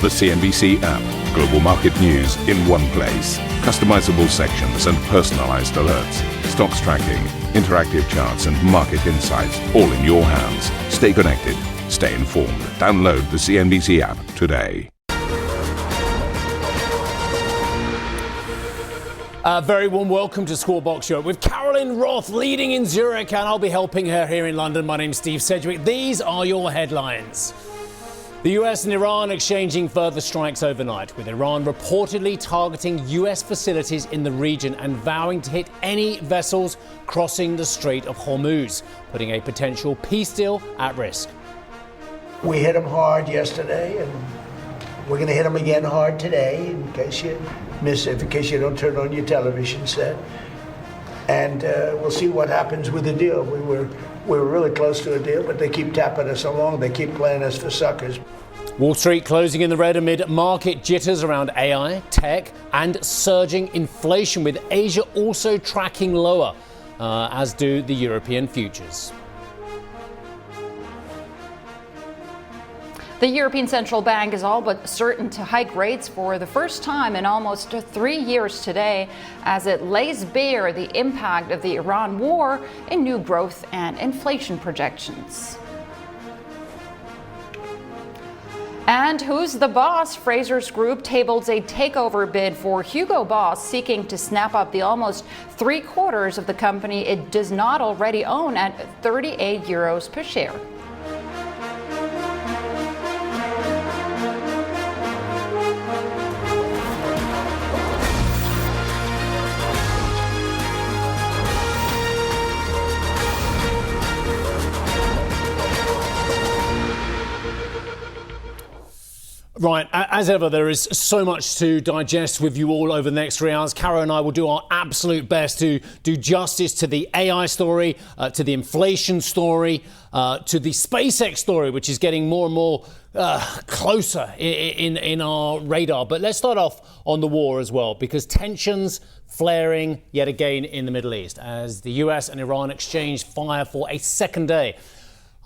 The CNBC app. Global market news in one place. Customizable sections and personalized alerts. Stocks tracking, interactive charts and market insights all in your hands. Stay connected. Stay informed. Download the CNBC app today. A very warm welcome to Squawk Show with Carolyn Roth leading in Zurich, and I'll be helping her here in London. My name's Steve Sedgwick. These are your headlines. The US and Iran exchanging further strikes overnight, with Iran reportedly targeting US facilities in the region and vowing to hit any vessels crossing the Strait of Hormuz, putting a potential peace deal at risk. We hit them hard yesterday, and we're going to hit them again hard today, in case you miss it, in case you don't turn on your television set. And we'll see what happens with the deal. We were really close to a deal, but they keep tapping us along. They keep playing us for suckers. Wall Street closing in the red amid market jitters around AI, tech, and surging inflation, with Asia also tracking lower, as do the European futures. The European Central Bank is all but certain to hike rates for the first time in almost 3 years today, as it lays bare the impact of the Iran war in new growth and inflation projections. And who's the boss? Frasers Group tables a takeover bid for Hugo Boss, seeking to snap up the almost 3/4 of the company it does not already own at €38 per share. Right, as ever, there is so much to digest with you all over the next 3 hours. Cara and I will do our absolute best to do justice to the AI story, to the inflation story, to the SpaceX story, which is getting more and more closer in our radar. But let's start off on the war as well, because tensions flaring yet again in the Middle East as the US and Iran exchange fire for a second day,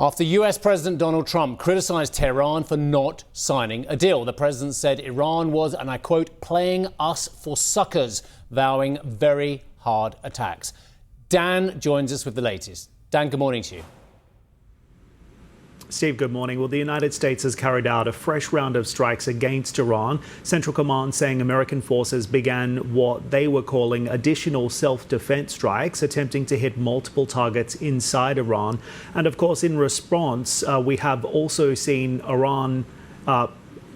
after US President Donald Trump criticized Tehran for not signing a deal. The president said Iran was, and I quote, playing us for suckers, vowing very hard attacks. Dan joins us with the latest. Dan, good morning to you. Steve, good morning. Well, the United States has carried out a fresh round of strikes against Iran. Central Command saying American forces began what they were calling additional self-defense strikes, attempting to hit multiple targets inside Iran. And of course, in response, we have also seen Iran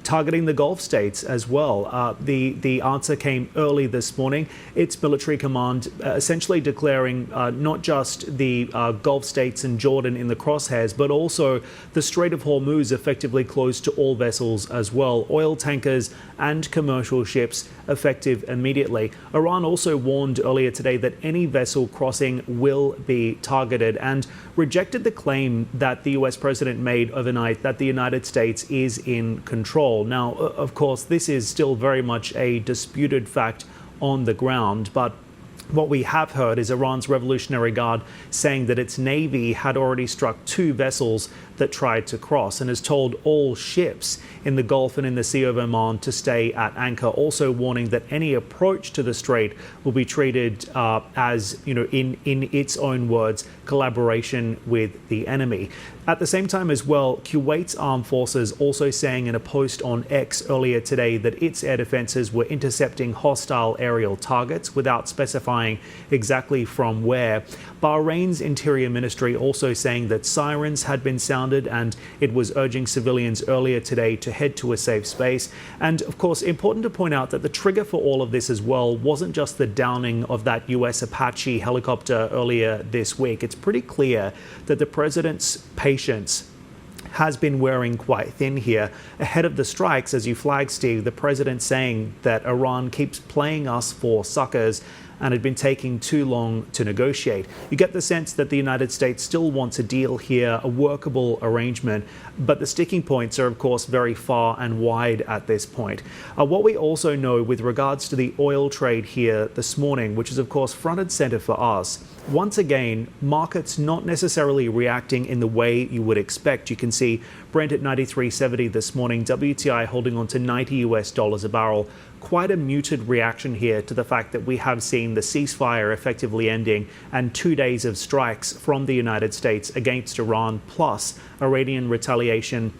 targeting the Gulf states as well. The answer came early this morning. Its military command essentially declaring not just the Gulf states and Jordan in the crosshairs, but also the Strait of Hormuz effectively closed to all vessels as well, oil tankers and commercial ships effective immediately. Iran also warned earlier today that any vessel crossing will be targeted and rejected the claim that the US president made overnight that the United States is in control. Now, of course, this is still very much a disputed fact on the ground, but what we have heard is Iran's Revolutionary Guard saying that its navy had already struck 2 vessels that tried to cross and has told all ships in the Gulf and in the Sea of Oman to stay at anchor, also warning that any approach to the strait will be treated as, in its own words, collaboration with the enemy. At the same time as well, Kuwait's armed forces also saying in a post on X earlier today that its air defenses were intercepting hostile aerial targets without specifying exactly from where. Bahrain's Interior Ministry also saying that sirens had been sounded and it was urging civilians earlier today to head to a safe space. And of course, important to point out that the trigger for all of this as well wasn't just the downing of that US Apache helicopter earlier this week. It's pretty clear that the president's patience has been wearing quite thin here. Ahead of the strikes, as you flagged, Steve, the president saying that Iran keeps playing us for suckers. and had been taking too long to negotiate. You get the sense that the United States still wants a deal here, a workable arrangement, but the sticking points are, of course, very far and wide at this point. What we also know with regards to the oil trade here this morning, which is, of course, front and center for us, once again, markets not necessarily reacting in the way you would expect. You can see Brent at 93.70 this morning, WTI holding on to $90 a barrel. Quite a muted reaction here to the fact that we have seen the ceasefire effectively ending and 2 days of strikes from the United States against Iran, plus Iranian retaliation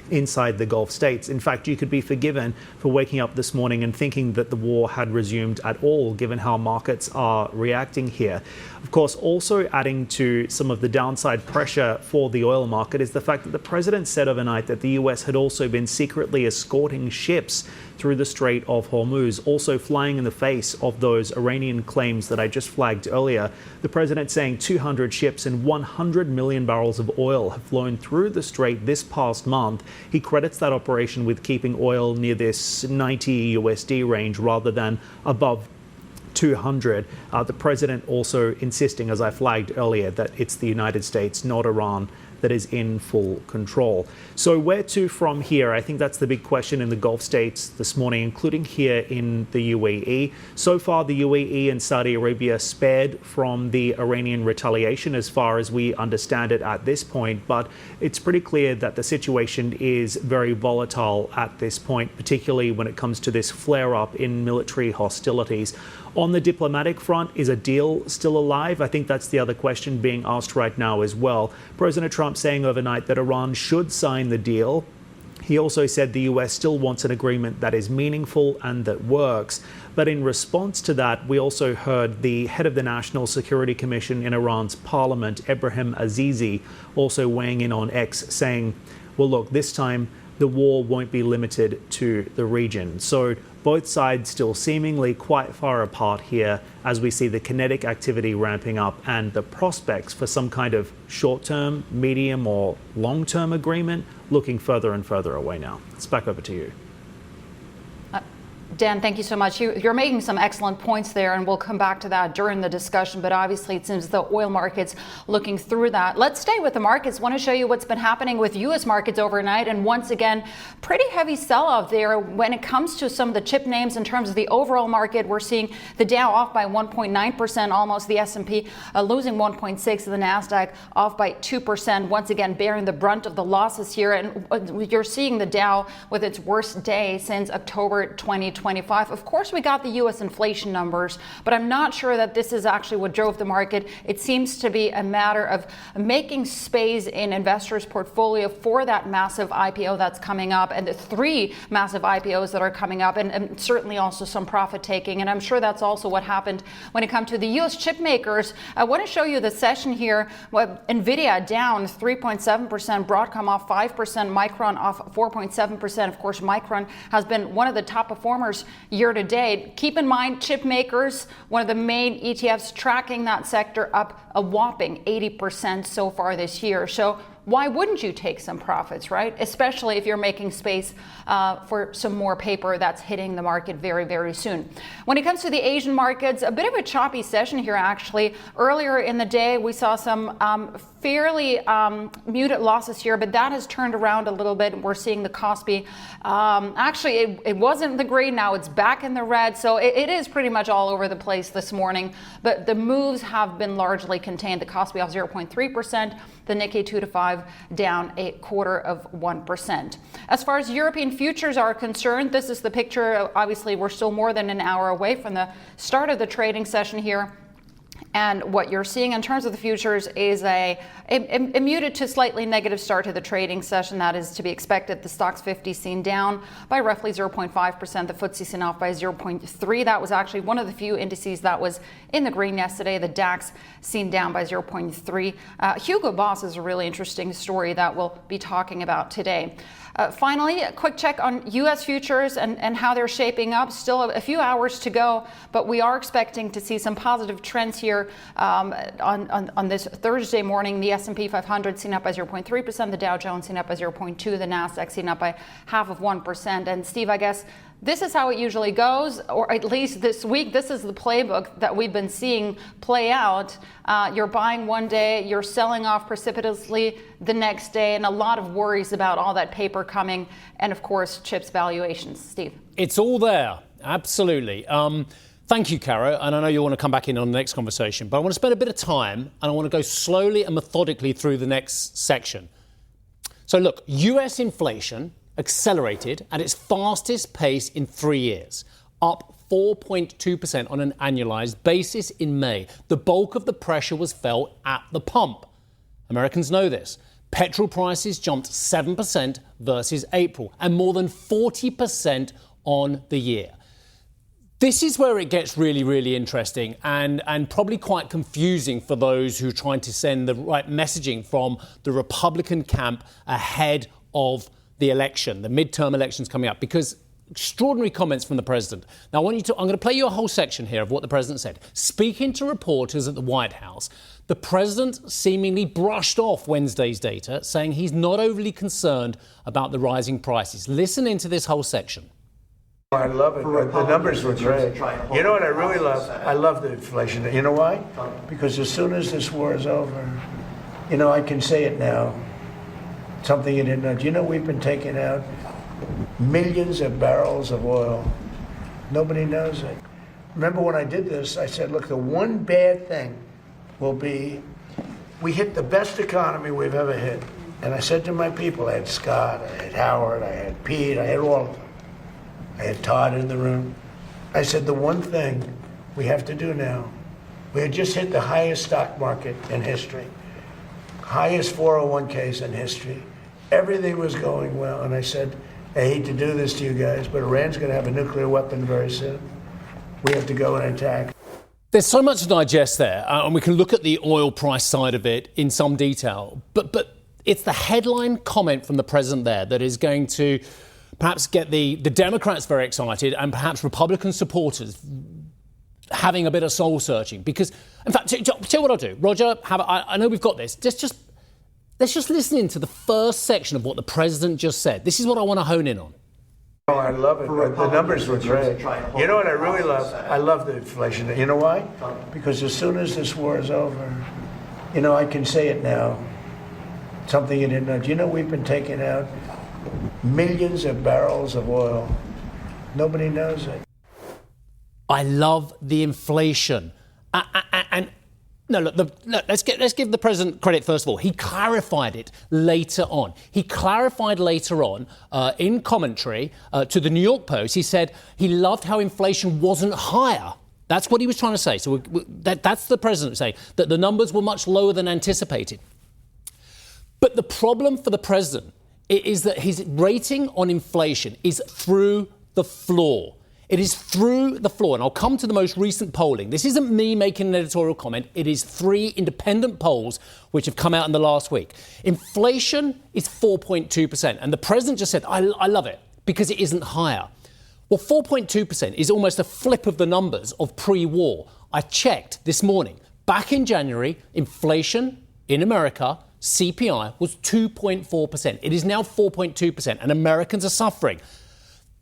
inside the Gulf states. In fact, you could be forgiven for waking up this morning and thinking that the war had resumed at all, given how markets are reacting here. Of course, also adding to some of the downside pressure for the oil market is the fact that the president said overnight that the US had also been secretly escorting ships through the Strait of Hormuz, also flying in the face of those Iranian claims that I just flagged earlier. The president saying 200 ships and 100 million barrels of oil have flown through the strait this past month. He credits that operation with keeping oil near this 90 USD range rather than above 200. The president also insisting, as I flagged earlier, that it's the United States, not Iran, that is in full control. So where to from here? I think that's the big question in the Gulf states this morning, including here in the UAE. So far, the UAE and Saudi Arabia spared from the Iranian retaliation as far as we understand it at this point, but it's pretty clear that the situation is very volatile at this point, particularly when it comes to this flare-up in military hostilities. On the diplomatic front, is a deal still alive? I think that's the other question being asked right now as well. President Trump saying overnight that Iran should sign the deal. He also said the US still wants an agreement that is meaningful and that works. But in response to that, we also heard the head of the National Security Commission in Iran's parliament, Ebrahim Azizi, also weighing in on X, saying, well, look, this time the war won't be limited to the region. So both sides still seemingly quite far apart here as we see the kinetic activity ramping up and the prospects for some kind of short-term, medium or long-term agreement looking further and further away now. It's back over to you. Dan, thank you so much. You're making some excellent points there, and we'll come back to that during the discussion. But obviously, it seems the oil markets looking through that. Let's stay with the markets. I want to show you what's been happening with U.S. markets overnight. And once again, pretty heavy sell-off there when it comes to some of the chip names in terms of the overall market. We're seeing the Dow off by 1.9%, almost the S&P losing 1.6%, the NASDAQ off by 2%, once again bearing the brunt of the losses here. And you're seeing the Dow with its worst day since October 2025. Of course, we got the U.S. inflation numbers, but I'm not sure that this is actually what drove the market. It seems to be a matter of making space in investors' portfolio for that massive IPO that's coming up, and the 3 massive IPOs that are coming up, and certainly also some profit taking. And I'm sure that's also what happened when it comes to the U.S. chip makers. I want to show you the session here. NVIDIA down 3.7%, Broadcom off 5%, Micron off 4.7%. Of course, Micron has been one of the top performers year to date. Keep in mind, chip makers, one of the main ETFs tracking that sector, up a whopping 80% so far this year. So why wouldn't you take some profits, right? Especially if you're making space for some more paper that's hitting the market very, very soon. When it comes to the Asian markets, a bit of a choppy session here, actually. Earlier in the day, we saw some fairly muted losses here, but that has turned around a little bit. We're seeing the Kospi. Actually, it wasn't the green. Now it's back in the red. So it is pretty much all over the place this morning. But the moves have been largely contained. The Kospi off 0.3%, the Nikkei 2 to 5 down 0.25%. As far as European futures are concerned, this is the picture. Obviously, we're still more than an hour away from the start of the trading session here. And what you're seeing in terms of the futures is a muted to slightly negative start to the trading session. That is to be expected. The Stoxx 50 seen down by roughly 0.5%. The FTSE seen off by 0.3%. That was actually one of the few indices that was in the green yesterday. The DAX seen down by 0.3%. Hugo Boss is a really interesting story that we'll be talking about today. Finally, a quick check on U.S. futures and how they're shaping up. Still a few hours to go, but we are expecting to see some positive trends here on this Thursday morning. The S&P 500 seen up by 0.3%, the Dow Jones seen up by 0.2%, the NASDAQ seen up by 0.5%. And Steve, I guess This is how it usually goes, or at least this week, this is the playbook that we've been seeing play out. You're buying one day, you're selling off precipitously the next day, and a lot of worries about all that paper coming, and of course, chips valuations. Steve. It's all there, absolutely. Thank you, Caro, and I know you want to come back in on the next conversation, but I want to spend a bit of time, and I want to go slowly and methodically through the next section. So look, US inflation accelerated at its fastest pace in 3 years, up 4.2% on an annualized basis in May. The bulk of the pressure was felt at the pump. Americans know this. Petrol prices jumped 7% versus April and more than 40% on the year. This is where it gets really, really interesting and probably quite confusing for those who are trying to send the right messaging from the Republican camp ahead of the election, the midterm elections coming up, because extraordinary comments from the president. Now, I'm going to play you a whole section here of what the president said. Speaking to reporters at the White House, the president seemingly brushed off Wednesday's data, saying he's not overly concerned about the rising prices. Listen into this whole section. I love it. The numbers were great. You know what I really love? I love the inflation. You know why? Because as soon as this war is over, I can say it now. Something you didn't know. We've been taking out millions of barrels of oil. Nobody knows it. Remember when I did this, I said, look, the one bad thing will be we hit the best economy we've ever hit. And I said to my people, I had Scott, I had Howard, I had Pete, I had all of them. I had Todd in the room. I said, the one thing we have to do now, we had just hit the highest stock market in history, highest 401ks in history. Everything was going well. And I said, I hate to do this to you guys, but Iran's going to have a nuclear weapon very soon. We have to go and attack. There's so much to digest there, and we can look at the oil price side of it in some detail. But it's the headline comment from the president there that is going to perhaps get the Democrats very excited and perhaps Republican supporters having a bit of soul searching. Because, in fact, tell you what I'll do. Roger, I know we've got this. Let's just listen into the first section of what the president just said. This is what I want to hone in on. Oh, I love it. The numbers were great. You know what I really love? I love the inflation. You know why? Because as soon as this war is over, I can say it now. Something you didn't know. We've been taking out millions of barrels of oil. Nobody knows it. I love the inflation. No, look, let's give the president credit first of all. He clarified it later on. He clarified later on in commentary to the New York Post. He said he loved how inflation wasn't higher. That's what he was trying to say. So that's the president saying that the numbers were much lower than anticipated. But the problem for the president is that his rating on inflation is through the floor. It is through the floor. And I'll come to the most recent polling. This isn't me making an editorial comment. It is 3 independent polls which have come out in the last week. Inflation is 4.2%. And the president just said, I love it because it isn't higher. Well, 4.2% is almost a flip of the numbers of pre-war. I checked this morning. Back in January, inflation in America, CPI, was 2.4%. It is now 4.2%, and Americans are suffering.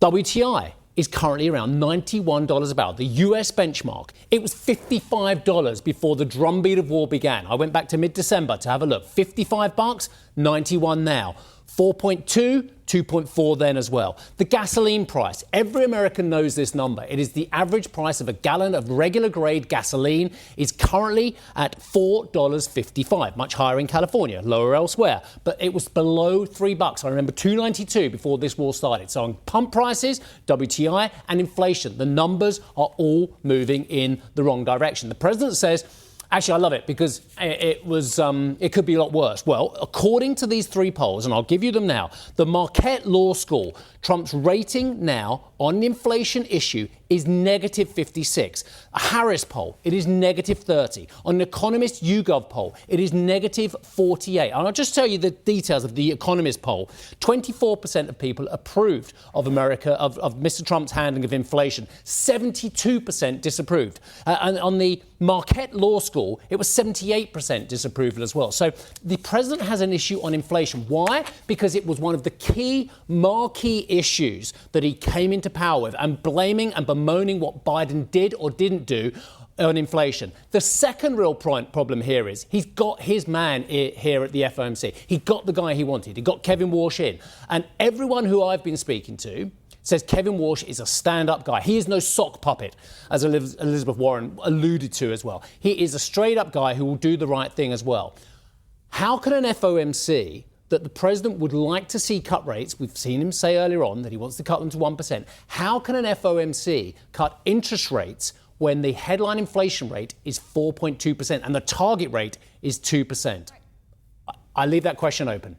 WTI is currently around $91 a barrel. The US benchmark, it was $55 before the drumbeat of war began. I went back to mid-December to have a look. $55, 91 now. 4.2, 2.4 then as well. The gasoline price, every American knows this number. It is the average price of a gallon of regular grade gasoline is currently at $4.55, much higher in California, lower elsewhere. But it was below $3. I remember $2.92 before this war started. So on pump prices, WTI and inflation, the numbers are all moving in the wrong direction. The president says, actually, I love it because it could be a lot worse. Well, according to these 3 polls, and I'll give you them now, the Marquette Law School, Trump's rating now on the inflation issue is negative 56. A Harris poll, it is negative 30. On an Economist YouGov poll, it is negative 48. And I'll just tell you the details of the Economist poll. 24% of people approved of America, of Mr. Trump's handling of inflation. 72% disapproved. And on the Marquette Law School, it was 78% disapproval as well. So the president has an issue on inflation. Why? Because it was one of the key marquee issues that he came into power with, and blaming and bemoaning what Biden did or didn't do on inflation. The second real problem here is he's got his man here at the FOMC. He got the guy he wanted. He got Kevin Walsh in. And everyone who I've been speaking to says Kevin Walsh is a stand-up guy. He is no sock puppet, as Elizabeth Warren alluded to as well. He is a straight-up guy who will do the right thing as well. How can an FOMC that the president would like to see cut rates, we've seen him say earlier on that he wants to cut them to 1%, how can an FOMC cut interest rates when the headline inflation rate is 4.2% and the target rate is 2%? I leave that question open.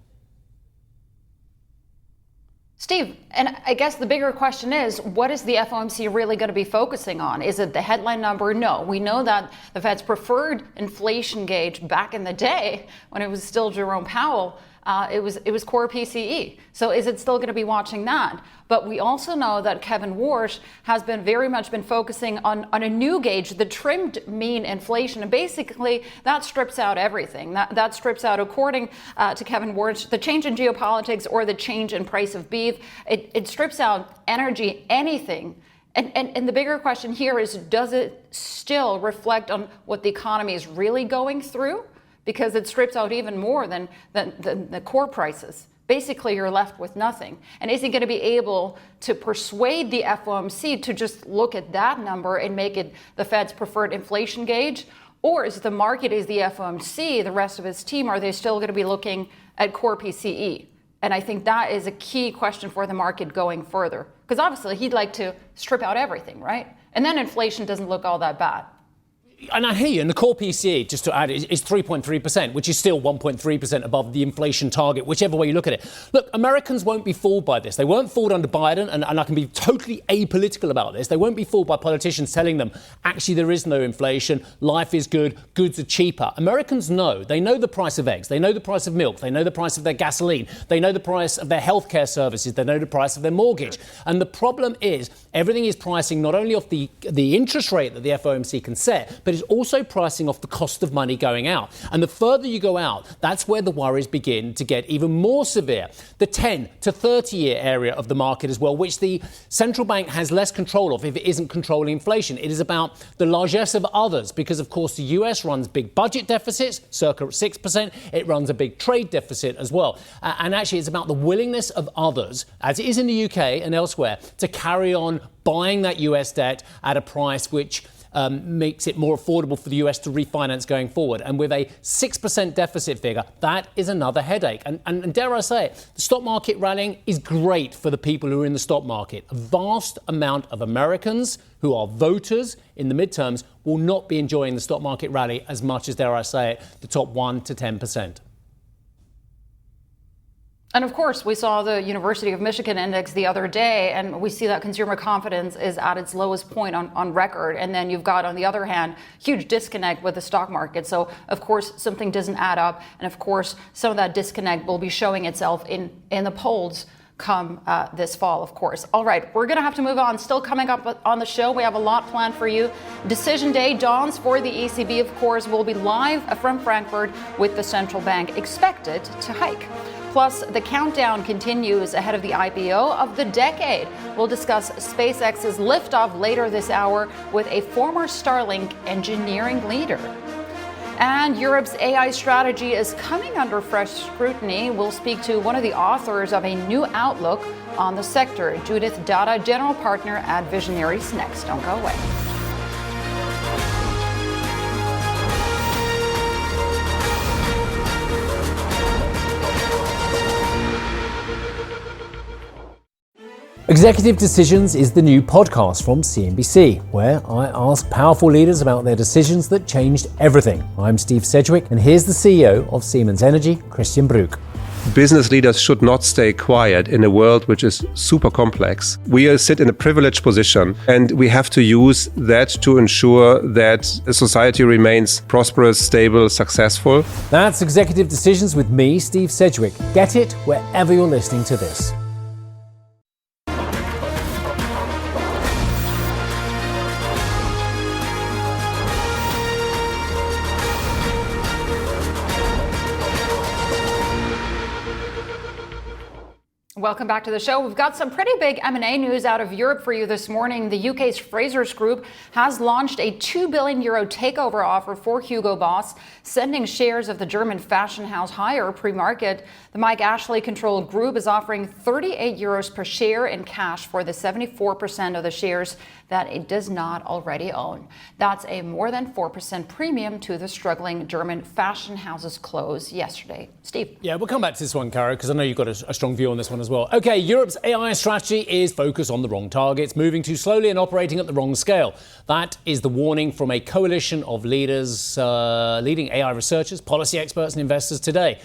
Steve, and I guess the bigger question is, what is the FOMC really going to be focusing on? Is it the headline number? No. We know that the Fed's preferred inflation gauge back in the day, when it was still Jerome Powell, it was core PCE. So is it still going to be watching that? But we also know that Kevin Walsh has been very much been focusing on a new gauge, the trimmed mean inflation. And basically, that strips out everything. That strips out, according to Kevin Walsh, the change in geopolitics or the change in price of beef. It strips out energy, anything. And the bigger question here is, does it still reflect on what the economy is really going through? Because it strips out even more than the core prices. Basically, you're left with nothing. And is he going to be able to persuade the FOMC to just look at that number and make it the Fed's preferred inflation gauge? Or is the market, is the FOMC, the rest of his team, are they still going to be looking at core PCE? And I think that is a key question for the market going further. Because obviously, he'd like to strip out everything, right? And then inflation doesn't look all that bad. And I hear you, and the core PCE, just to add, is 3.3%, which is still 1.3% above the inflation target, whichever way you look at it. Look, Americans won't be fooled by this. They weren't fooled under Biden, and I can be totally apolitical about this. They won't be fooled by politicians telling them, actually, there is no inflation, life is good, goods are cheaper. Americans know. They know the price of eggs. They know the price of milk. They know the price of their gasoline. They know the price of their healthcare services. They know the price of their mortgage. And the problem is, everything is pricing not only off the interest rate that the FOMC can set, but it's also pricing off the cost of money going out. And the further you go out, that's where the worries begin to get even more severe. The 10 to 30-year area of the market as well, which the central bank has less control of if it isn't controlling inflation. It is about the largesse of others, because, of course, the US runs big budget deficits, circa 6%. It runs a big trade deficit as well. And actually, it's about the willingness of others, as it is in the UK and elsewhere, to carry on buying that US debt at a price which makes it more affordable for the US to refinance going forward. And with a 6% deficit figure, that is another headache. And dare I say it, the stock market rallying is great for the people who are in the stock market. A vast amount of Americans who are voters in the midterms will not be enjoying the stock market rally as much as, dare I say it, the top 1 to 10%. And of course, we saw the University of Michigan index the other day, and we see that consumer confidence is at its lowest point on record. And then you've got, on the other hand, huge disconnect with the stock market. So, of course, something doesn't add up. And of course, some of that disconnect will be showing itself in the polls come this fall, of course. All right, we're going to have to move on. Still coming up on the show, we have a lot planned for you. Decision day dawns for the ECB, of course. We'll be live from Frankfurt with the central bank expected to hike. Plus, the countdown continues ahead of the IPO of the decade. We'll discuss SpaceX's liftoff later this hour with a former Starlink engineering leader. And Europe's AI strategy is coming under fresh scrutiny. We'll speak to one of the authors of a new outlook on the sector, Judith Dada, general partner at Visionaries. Next, don't go away. Executive Decisions is the new podcast from CNBC, where I ask powerful leaders about their decisions that changed everything. I'm Steve Sedgwick, and here's the CEO of Siemens Energy, Christian Bruch. business leaders should not stay quiet in a world which is super complex. We sit in a privileged position, and we have to use that to ensure that a society remains prosperous, stable, successful. That's Executive Decisions with me, Steve Sedgwick. Get it wherever you're listening to this. Welcome back to the show. We've got some pretty big M&A news out of Europe for you this morning. The UK's Frasers Group has launched a €2 billion takeover offer for Hugo Boss, sending shares of the German fashion house higher pre-market. The Mike Ashley-controlled group is offering €38 per share in cash for the 74% of the shares that it does not already own. That's a more than 4% premium to the struggling German fashion house's close yesterday. Steve. Yeah, we'll come back to this one, Cara, because I know you've got a strong view on this one as well. OK, Europe's AI strategy is focused on the wrong targets, moving too slowly and operating at the wrong scale. That is the warning from a coalition of leaders, leading AI researchers, policy experts and investors today.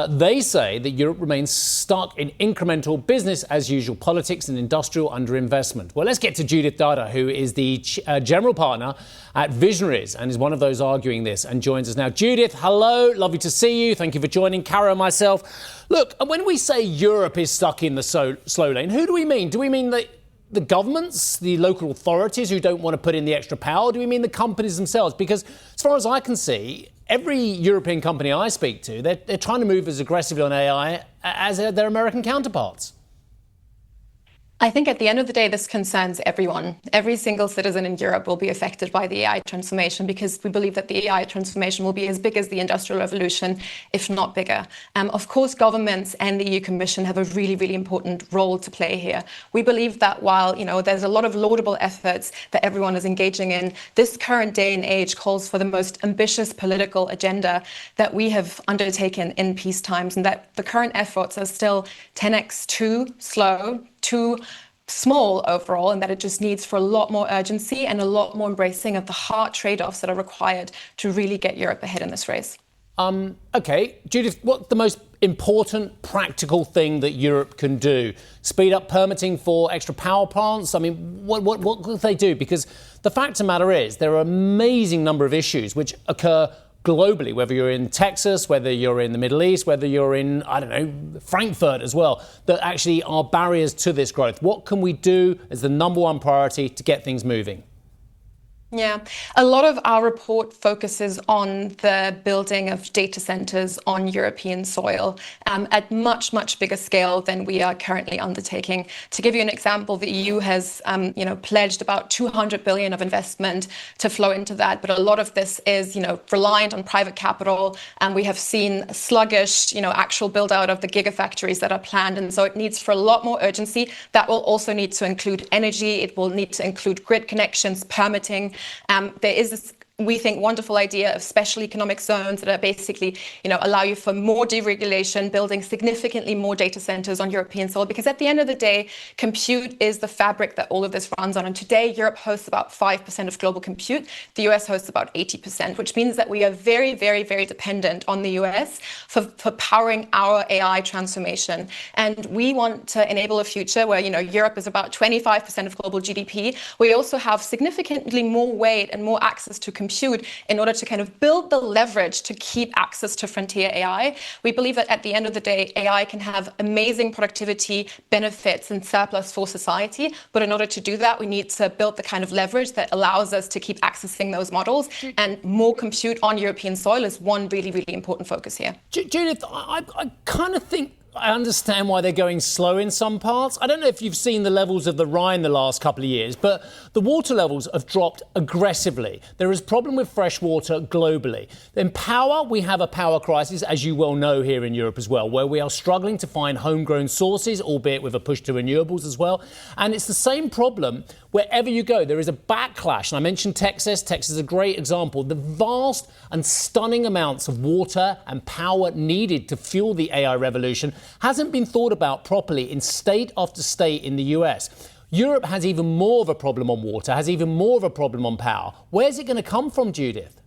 They say that Europe remains stuck in incremental business-as-usual politics and industrial underinvestment. Well, let's get to Judith Dada, who is the general partner at Visionaries and is one of those arguing this and joins us now. Judith, hello. Lovely to see you. Thank you for joining. Cara and myself. Look, when we say Europe is stuck in the slow lane, who do we mean? Do we mean the governments, the local authorities who don't want to put in the extra power? Do we mean the companies themselves? Because as far as I can see, every European company I speak to, they're trying to move as aggressively on AI as their American counterparts. I think at the end of the day, this concerns everyone. Every single citizen in Europe will be affected by the AI transformation because we believe that the AI transformation will be as big as the Industrial Revolution, if not bigger. Of course, governments and the EU Commission have a really, really important role to play here. We believe that while there's a lot of laudable efforts that everyone is engaging in, this current day and age calls for the most ambitious political agenda that we have undertaken in peace times, and that the current efforts are still 10x too slow, too small overall, and that it just needs for a lot more urgency and a lot more embracing of the hard trade-offs that are required to really get Europe ahead in this race. OK, Judith, what's the most important practical thing that Europe can do? Speed up permitting for extra power plants? I mean, what could they do? Because the fact of the matter is there are an amazing number of issues which occur globally, whether you're in Texas, whether you're in the Middle East, whether you're in, Frankfurt as well, that actually are barriers to this growth. What can we do as the number one priority to get things moving? Yeah, a lot of our report focuses on the building of data centers on European soil at much, much bigger scale than we are currently undertaking. To give you an example, the EU has, pledged about 200 billion of investment to flow into that. But a lot of this is, reliant on private capital. And we have seen sluggish, actual build out of the gigafactories that are planned. And so it needs for a lot more urgency. That will also need to include energy. It will need to include grid connections, permitting. There is this, we think, wonderful idea of special economic zones that are basically, allow you for more deregulation, building significantly more data centers on European soil. Because at the end of the day, compute is the fabric that all of this runs on. And today, Europe hosts about 5% of global compute. The US hosts about 80%, which means that we are very, very, very dependent on the US for powering our AI transformation. And we want to enable a future where, Europe is about 25% of global GDP. We also have significantly more weight and more access to compute in order to kind of build the leverage to keep access to frontier AI. We believe that at the end of the day, AI can have amazing productivity benefits and surplus for society. But in order to do that, we need to build the kind of leverage that allows us to keep accessing those models. And more compute on European soil is one really, really important focus here. Judith, I kind of think I understand why they're going slow in some parts. I don't know if you've seen the levels of the Rhine the last couple of years, but the water levels have dropped aggressively. There is a problem with fresh water globally. In power, we have a power crisis, as you well know, here in Europe as well, where we are struggling to find homegrown sources, albeit with a push to renewables as well. And it's the same problem wherever you go. There is a backlash. And I mentioned Texas. Texas is a great example. The vast and stunning amounts of water and power needed to fuel the AI revolution hasn't been thought about properly in state after state in the US. Europe has even more of a problem on water, has even more of a problem on power. Where's it going to come from, Judith?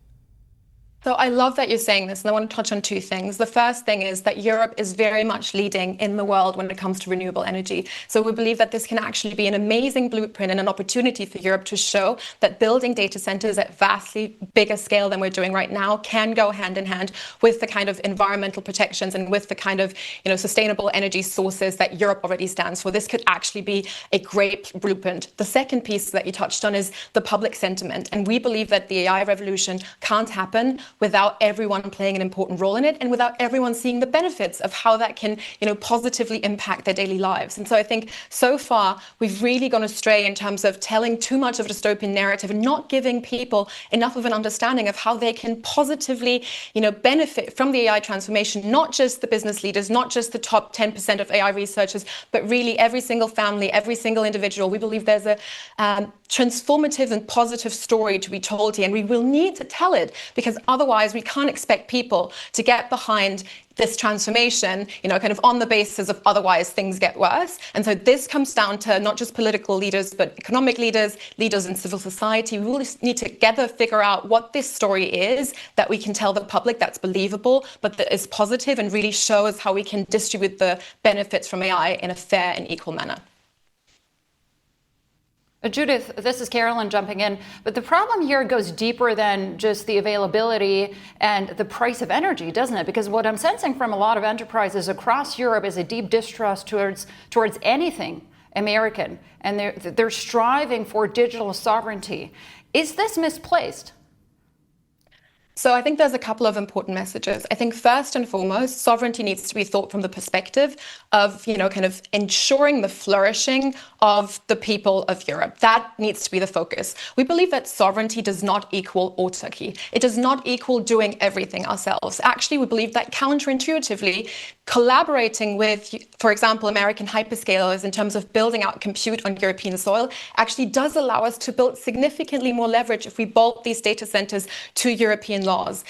So I love that you're saying this, and I want to touch on two things. The first thing is that Europe is very much leading in the world when it comes to renewable energy. So we believe that this can actually be an amazing blueprint and an opportunity for Europe to show that building data centers at vastly bigger scale than we're doing right now can go hand in hand with the kind of environmental protections and with the kind of sustainable energy sources that Europe already stands for. This could actually be a great blueprint. The second piece that you touched on is the public sentiment, and we believe that the AI revolution can't happen without everyone playing an important role in it and without everyone seeing the benefits of how that can, positively impact their daily lives. And so I think so far we've really gone astray in terms of telling too much of a dystopian narrative and not giving people enough of an understanding of how they can positively, benefit from the AI transformation, not just the business leaders, not just the top 10% of AI researchers, but really every single family, every single individual. We believe there's a transformative and positive story to be told here, and we will need to tell it, because otherwise we can't expect people to get behind this transformation, kind of on the basis of otherwise things get worse. And so this comes down to not just political leaders, but economic leaders, leaders in civil society. We really need to together figure out what this story is that we can tell the public that's believable, but that is positive and really shows how we can distribute the benefits from AI in a fair and equal manner. Judith, this is Carolyn jumping in, but the problem here goes deeper than just the availability and the price of energy, doesn't it? Because what I'm sensing from a lot of enterprises across Europe is a deep distrust towards anything American, and they're striving for digital sovereignty. Is this misplaced? So I think there's a couple of important messages. I think first and foremost, sovereignty needs to be thought from the perspective of, kind of ensuring the flourishing of the people of Europe. That needs to be the focus. We believe that sovereignty does not equal autarky. It does not equal doing everything ourselves. Actually, we believe that counterintuitively, collaborating with, for example, American hyperscalers in terms of building out compute on European soil actually does allow us to build significantly more leverage if we bolt these data centers to European laws.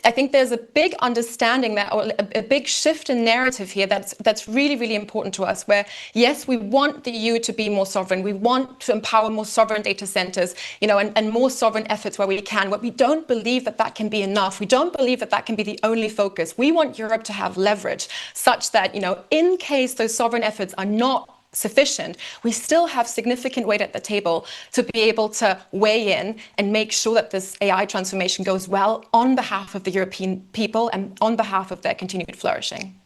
I think there's a big understanding that, or a big shift in narrative here that's really, really important to us, where yes, we want the EU to be more sovereign. We want to empower more sovereign data centers, and more sovereign efforts where we can. But we don't believe that that can be enough. We don't believe that that can be the only focus. We want Europe to have leverage such that, in case those sovereign efforts are not sufficient, we still have significant weight at the table to be able to weigh in and make sure that this AI transformation goes well on behalf of the European people and on behalf of their continued flourishing.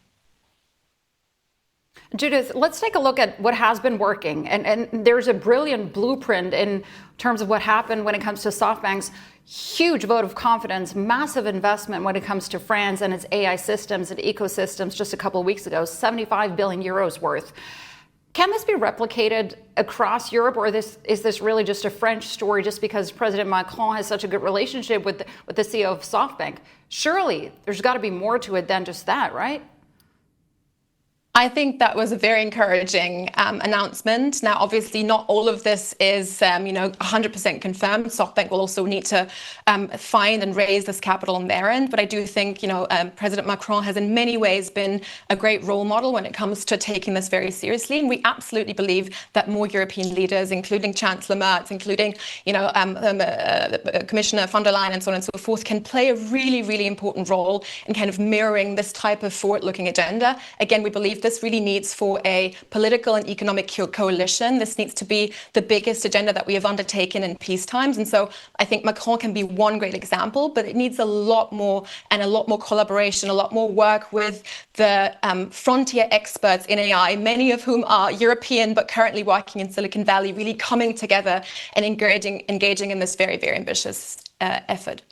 Judith, let's take a look at what has been working. And there's a brilliant blueprint in terms of what happened when it comes to SoftBank's huge vote of confidence, massive investment when it comes to France and its AI systems and ecosystems just a couple of weeks ago, 75 billion euros worth. Can this be replicated across Europe, or is this really just a French story just because President Macron has such a good relationship with the CEO of SoftBank? Surely there's got to be more to it than just that, right? I think that was a very encouraging announcement. Now, obviously, not all of this is, 100% confirmed. SoftBank will also need to find and raise this capital on their end. But I do think, President Macron has in many ways been a great role model when it comes to taking this very seriously. And we absolutely believe that more European leaders, including Chancellor Merz, including, Commissioner von der Leyen and so on and so forth, can play a really, really important role in kind of mirroring this type of forward-looking agenda. Again, we believe this really needs for a political and economic coalition. This needs to be the biggest agenda that we have undertaken in peace times. And so I think Macron can be one great example, but it needs a lot more collaboration, a lot more work with the frontier experts in AI, many of whom are European, but currently working in Silicon Valley, really coming together and engaging in this very, very ambitious effort.